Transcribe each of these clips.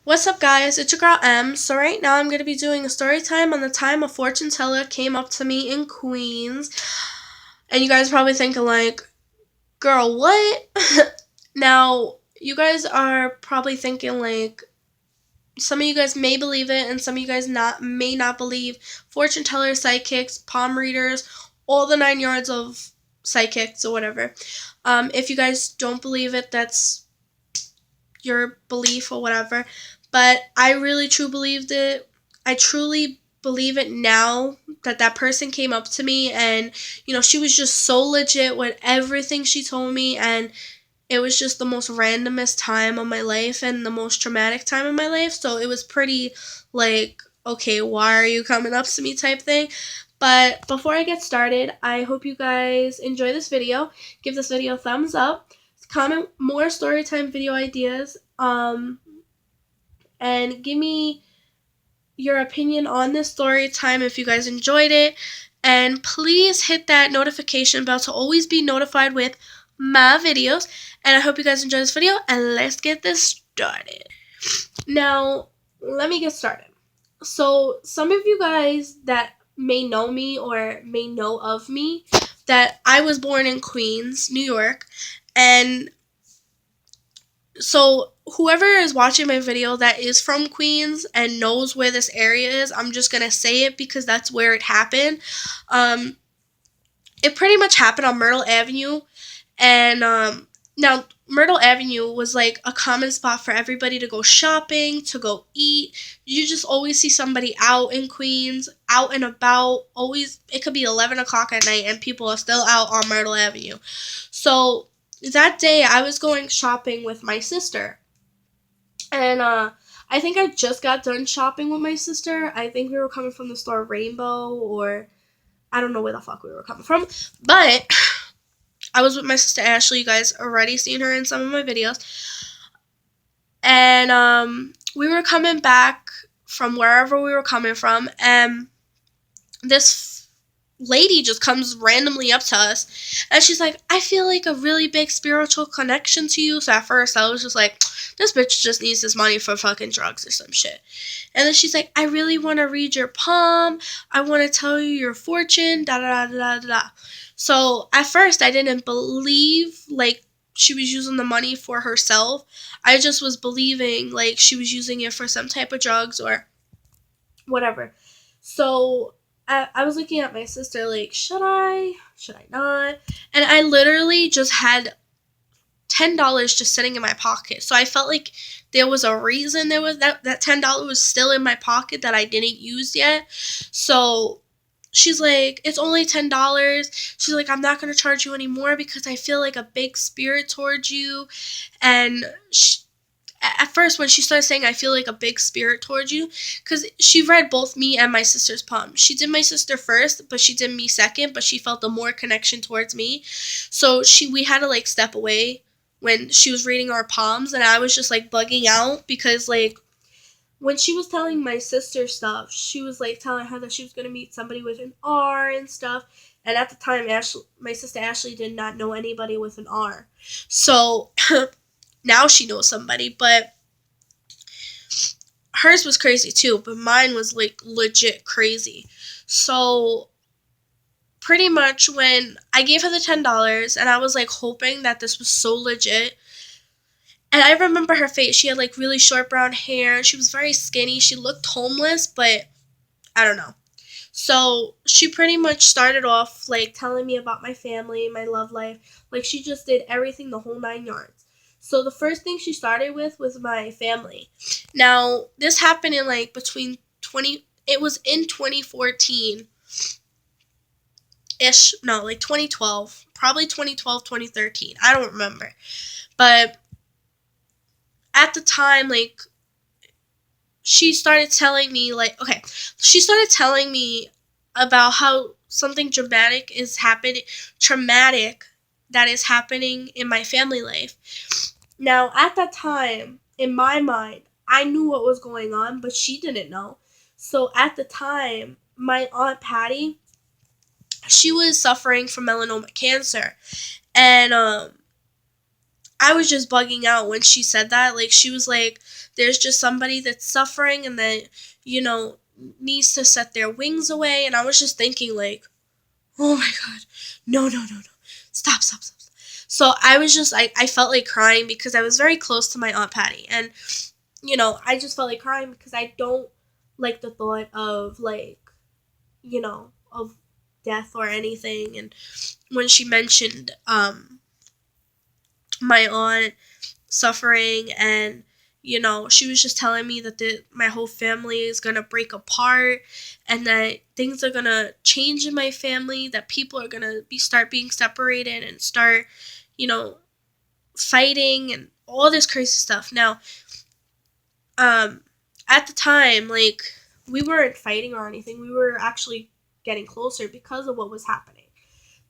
What's up, guys? It's your girl M. So right now I'm going to be doing a story time on the time a fortune teller came up to me in Queens. And you guys are probably thinking like, girl, what? Now, you guys are probably thinking like, some of you guys may believe it and some of you guys may not believe fortune tellers, psychics, palm readers, all the 9 yards of psychics or whatever. If you guys don't believe it, that's your belief or whatever. But I really truly believed it. I truly believe it now that that person came up to me and she was just so legit with everything she told me, and it was just the most randomest time of my life and the most traumatic time of my life. So it was pretty like, okay, why are you coming up to me type thing. But before I get started, I hope you guys enjoy this video. Give this video a thumbs up. Comment more storytime video ideas. And give me your opinion on this story time if you guys enjoyed it. And please hit that notification bell to always be notified with my videos. And I hope you guys enjoy this video, and let's get this started. Now, let me get started. So, some of you guys that may know me or may know of me, that I was born in Queens, New York, and so whoever is watching my video that is from Queens and knows where this area is, I'm just gonna say it because that's where it happened. Um, it pretty much happened on Myrtle Avenue, and now Myrtle Avenue was like a common spot for everybody to go shopping, to go eat. You just always see somebody out in Queens, out and about. Always, it could be 11 o'clock at night, and people are still out on Myrtle Avenue. So that day, I was going shopping with my sister, and I think I just got done shopping with my sister. I think we were coming from the store Rainbow, or I don't know where the fuck we were coming from, but I was with my sister Ashley. You guys already seen her in some of my videos. And we were coming back from wherever we were coming from, and this lady just comes randomly up to us, and she's like, I feel like a really big spiritual connection to you. So at first I was just like, this bitch just needs this money for fucking drugs or some shit. And then she's like, I really want to read your palm. I want to tell you your fortune, da da da da da. So at first I didn't believe like she was using the money for herself. I just was believing like she was using it for some type of drugs or whatever. So I was looking at my sister like, should I? Should I not? And I literally just had $10 just sitting in my pocket. So I felt like there was a reason there was that $10 was still in my pocket that I didn't use yet. So she's like, it's only $10. She's like, I'm not going to charge you anymore because I feel like a big spirit towards you. And at first when she started saying I feel like a big spirit towards you, because she read both me and my sister's palm. She did my sister first, but she did me second, but she felt a more connection towards me. So we had to like step away when she was reading our palms, and I was just like bugging out because like when she was telling my sister stuff, she was like telling her that she was going to meet somebody with an R and stuff. And at the time, my sister Ashley did not know anybody with an R. So now she knows somebody, but hers was crazy too, but mine was like legit crazy. So pretty much when I gave her the $10 and I was like hoping that this was so legit. And I remember her face. She had like really short brown hair. She was very skinny. She looked homeless, but I don't know. So she pretty much started off like telling me about my family, my love life. Like she just did everything, the whole 9 yards. So the first thing she started with was my family. Now, this happened in like it was in 2014 ish. No, like 2012. Probably 2012, 2013. I don't remember. But at the time, like, she started telling me, like, okay, she started telling me about how something traumatic that is happening in my family life. Now, at that time, in my mind, I knew what was going on, but she didn't know. So at the time, my Aunt Patty, she was suffering from melanoma cancer. And I was just bugging out when she said that. Like, she was like, there's just somebody that's suffering and that, you know, needs to set their wings away. And I was just thinking, like, oh my God, no, no, no, no. Stop, stop, stop. So I was just, I felt like crying because I was very close to my Aunt Patty. And, you know, I just felt like crying because I don't like the thought of, like, you know, of death or anything. And when she mentioned my aunt suffering, and you know, she was just telling me that my whole family is gonna break apart and that things are gonna change in my family, that people are gonna start being separated and start, you know, fighting and all this crazy stuff. Now, um at the time, like, we weren't fighting or anything. We were actually getting closer because of what was happening.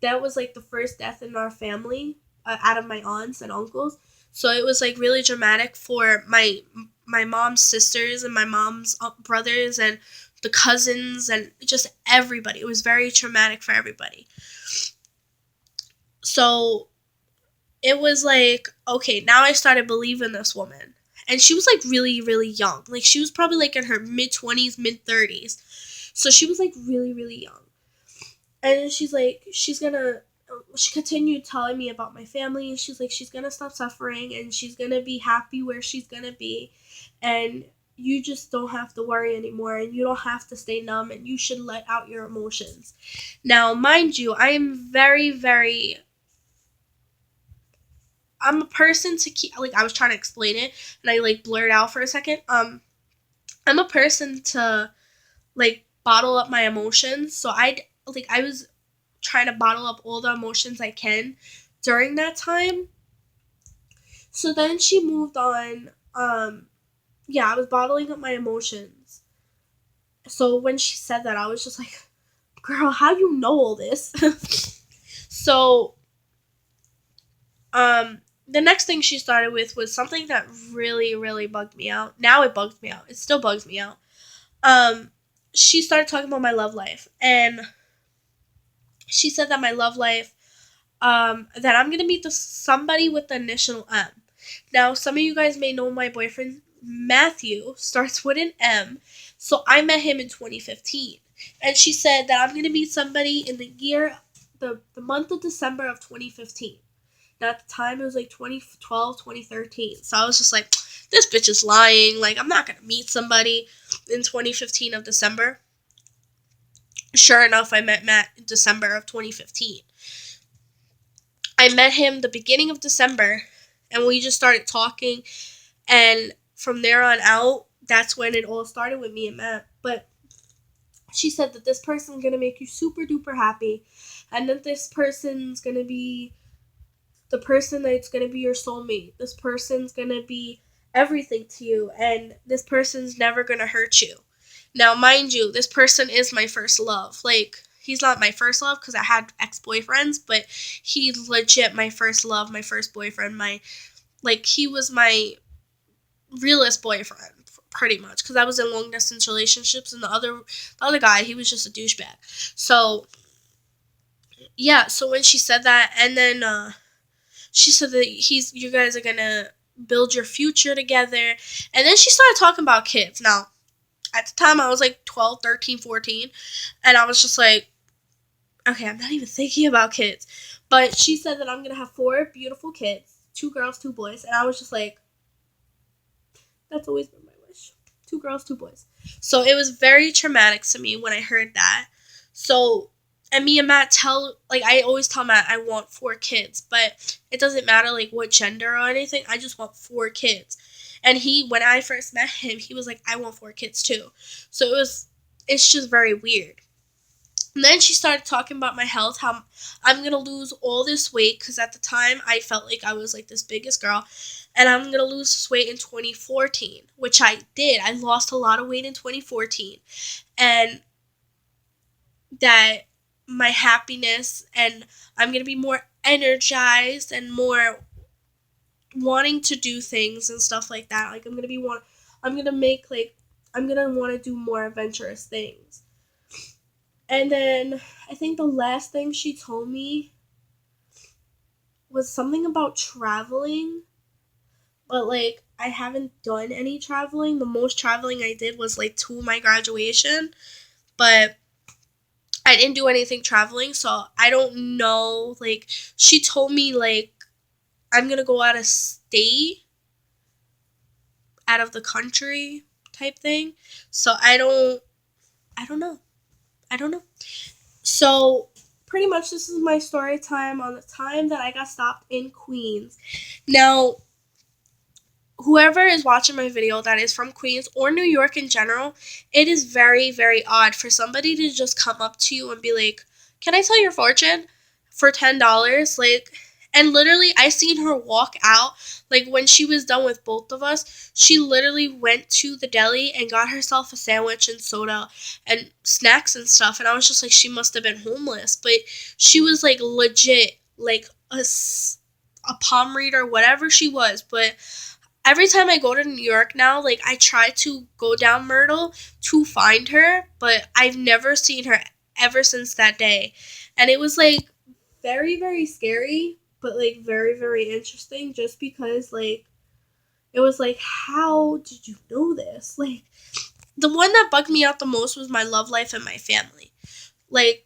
That was like the first death in our family, out of my aunts and uncles. So it was like really dramatic for my mom's sisters and my mom's brothers and the cousins and just everybody. It was very traumatic for everybody. So it was like, okay, now I started believing this woman. And she was like really, really young. Like, she was probably like in her mid-20s, mid-30s. So she was like really, really young. And she's like, she continued telling me about my family. And she's like, she's gonna stop suffering and she's gonna be happy where she's gonna be. And you just don't have to worry anymore and you don't have to stay numb and you should let out your emotions. Now, mind you, I am very, very, I'm a person to keep, like, I was trying to explain it and I like blurred out for a second. I'm a person to like bottle up my emotions. So I was trying to bottle up all the emotions I can during that time. So then she moved on. Yeah, I was bottling up my emotions. So when she said that, I was just like, girl, how you know all this? So, the next thing she started with was something that really, really bugged me out. Now it bugs me out. It still bugs me out. She started talking about my love life. And she said that my love life, that I'm gonna meet somebody with the initial M. Now, some of you guys may know my boyfriend Matthew starts with an M, so I met him in 2015, and she said that I'm gonna meet somebody in the month of December of 2015. Now, at the time, it was like 2012, 2013. So I was just like, this bitch is lying. Like, I'm not gonna meet somebody in 2015 of December. Sure enough, I met Matt in December of 2015. I met him the beginning of December, and we just started talking, and from there on out, that's when it all started with me and Matt. But she said that this person's gonna make you super duper happy, and that this person's gonna be the person that's gonna be your soulmate. This person's gonna be everything to you, and this person's never gonna hurt you. Now, mind you, this person is my first love. Like, he's not my first love because I had ex-boyfriends, but he's legit my first love, my first boyfriend, he was my realest boyfriend, pretty much, because I was in long distance relationships, and the other guy, he was just a douchebag. So yeah, so when she said that, and then she said that you guys are gonna build your future together, and then she started talking about kids. Now, at the time, I was like 12, 13, 14, and I was just like, okay, I'm not even thinking about kids. But she said that I'm gonna have 4 beautiful kids, 2 girls, 2 boys, and I was just like, that's always been my wish. 2 girls, 2 boys. So it was very traumatic to me when I heard that. So, and me and Matt I always tell Matt I want 4 kids, but it doesn't matter like what gender or anything. I just want 4 kids. And when I first met him, he was like, I want 4 kids too. So it's just very weird. And then she started talking about my health, how I'm going to lose all this weight, because at the time I felt like I was like this biggest girl, and I'm going to lose this weight in 2014, which I did. I lost a lot of weight in 2014, and that my happiness, and I'm going to be more energized and more wanting to do things and stuff like that. Like, I'm going to want to do more adventurous things. And then I think the last thing she told me was something about traveling, but like I haven't done any traveling. The most traveling I did was like to my graduation, but I didn't do anything traveling, so I don't know. Like, she told me like I'm gonna go out of state, out of the country type thing. So I don't know. I don't know. So pretty much this is my story time on the time that I got stopped in Queens. Now, whoever is watching my video that is from Queens or New York in general, it is very, very odd for somebody to just come up to you and be like, "Can I tell your fortune for $10?" Like, and literally, I seen her walk out. Like, when she was done with both of us, she literally went to the deli and got herself a sandwich and soda and snacks and stuff. And I was just like, she must have been homeless. But she was like legit, like a palm reader, whatever she was. But every time I go to New York now, like I try to go down Myrtle to find her, but I've never seen her ever since that day. And it was like very, very scary, but like very, very interesting just because like it was like, how did you know this? Like, the one that bugged me out the most was my love life and my family. Like,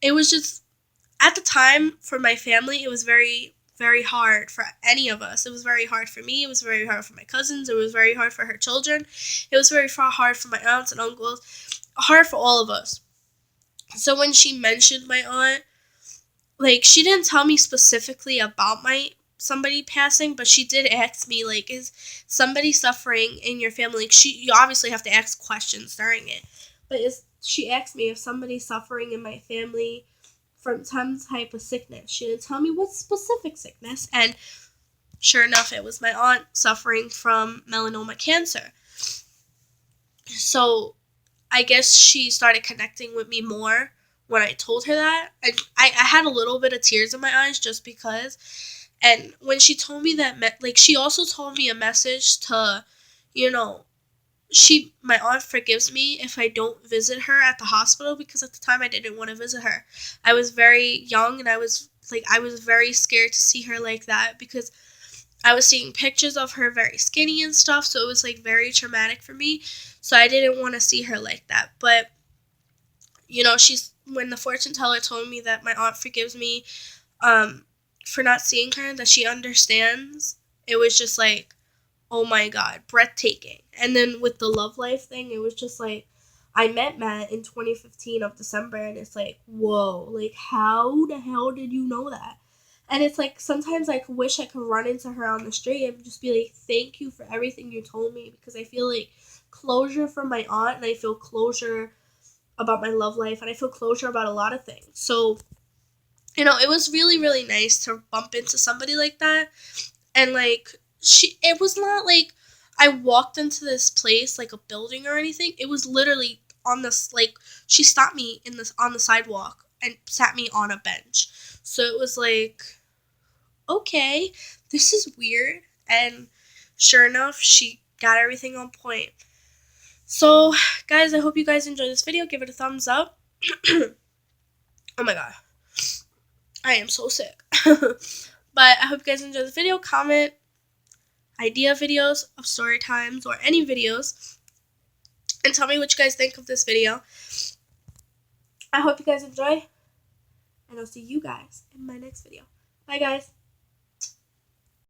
it was just at the time for my family, it was very, very hard for any of us. It was very hard for me. It was very hard for my cousins. It was very hard for her children. It was very hard for my aunts and uncles. Hard for all of us. So when she mentioned my aunt, like, she didn't tell me specifically about my somebody passing, but she did ask me, like, is somebody suffering in your family? Like, you obviously have to ask questions during it, but she asked me if somebody's suffering in my family from some type of sickness. She didn't tell me what specific sickness, and sure enough, it was my aunt suffering from melanoma cancer. So I guess she started connecting with me more when I told her that. And I had a little bit of tears in my eyes just because. And when she told me that, like, she also told me a message to, you know, my aunt forgives me if I don't visit her at the hospital, because at the time I didn't want to visit her. I was very young and I was very scared to see her like that because I was seeing pictures of her very skinny and stuff, so it was like very traumatic for me. So I didn't want to see her like that. But when the fortune teller told me that my aunt forgives me for not seeing her, that she understands, it was just like, oh my god, breathtaking. And then with the love life thing, it was just like, I met Matt in 2015 of December, and it's like, whoa, like, how the hell did you know that? And it's like, sometimes I wish I could run into her on the street and just be like, thank you for everything you told me, because I feel like closure from my aunt, and I feel closure about my love life, and I feel closure about a lot of things. So, it was really, really nice to bump into somebody like that. And like, it was not like I walked into this place like a building or anything. It was literally on this, like, she stopped me on the sidewalk and sat me on a bench. So it was like, okay, this is weird. And sure enough, she got everything on point. So guys, I hope you guys enjoyed this video. Give it a thumbs up. Oh my god, I am so sick. But I hope you guys enjoyed this video. Comment idea videos of story times or any videos, and tell me what you guys think of this video. I hope you guys enjoy, and I'll see you guys in my next video. Bye guys.